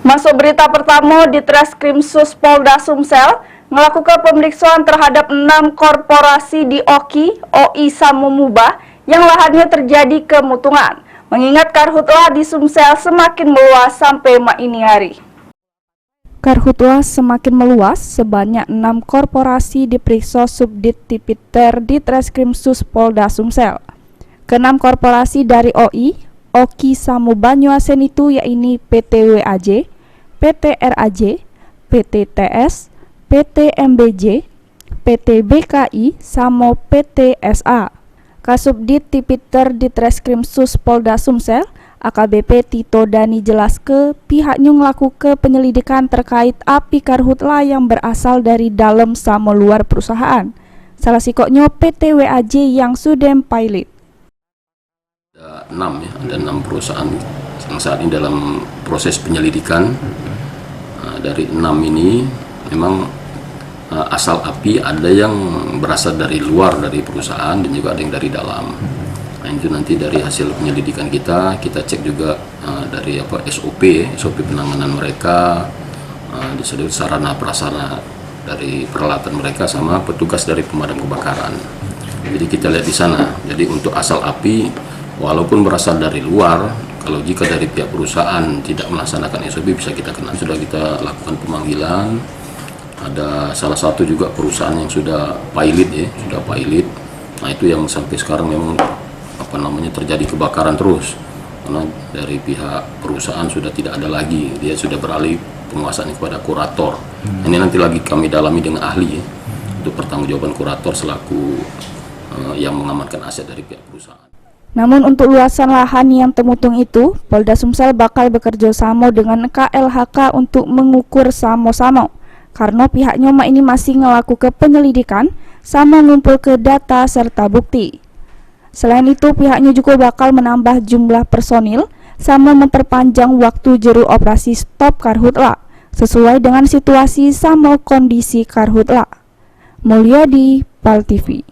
Masuk berita pertama di Treskrimsus Polda Sumsel melakukan pemeriksaan terhadap 6 korporasi di Oki, OI Samomuba yang lahannya terjadi kemutungan. Mengingat karhutlah di Sumsel semakin meluas sampai ini hari. Karhutlah semakin meluas, sebanyak 6 korporasi diperiksa Subdit Tipiter di Treskrimsus Polda Sumsel. Ke-6 korporasi dari OI, Oki Samomuba Nyuasen itu yaitu PT WAJ, PT RAJ, PT TS, PT MBJ, PT BKI, sama PT SA. Kasubdit Tipiter di Treskrimsus Polda Sumsel, AKBP Tito Dani jelas ke pihaknya ngelakukan penyelidikan terkait api karhutla yang berasal dari dalam sama luar perusahaan. Salah sikoknya PT WAJ yang sudah pilot. Ada 6 ya, ada 6 perusahaan yang saat ini dalam proses penyelidikan. Dari 6 ini memang asal api ada yang berasal dari luar dari perusahaan dan juga ada yang dari dalam. Nah, itu nanti dari hasil penyelidikan kita cek juga dari SOP penanganan mereka, disebut sarana prasarana dari peralatan mereka sama petugas dari pemadam kebakaran. Jadi kita lihat di sana. Jadi untuk asal api walaupun berasal dari luar, kalau jika dari pihak perusahaan tidak melaksanakan SOP bisa kita kena. Sudah kita lakukan pemanggilan. Ada salah satu juga perusahaan yang sudah pilot ya, Nah itu yang sampai sekarang memang terjadi kebakaran terus. Karena dari pihak perusahaan sudah tidak ada lagi, dia sudah beralih penguasaan kepada kurator. Ini nanti lagi kami dalami dengan ahli ya, untuk pertanggungjawaban kurator selaku yang mengamankan aset dari pihak perusahaan. Namun untuk luasan lahan yang temutung itu, Polda Sumsel bakal bekerja sama dengan KLHK untuk mengukur sama-sama. Karena pihaknya ini masih ngelakukan penyelidikan sama ngumpul ke data serta bukti. Selain itu, pihaknya juga bakal menambah jumlah personil sama memperpanjang waktu juru operasi stop karhutla sesuai dengan situasi sama kondisi karhutla. Mulyadi, PAL TV.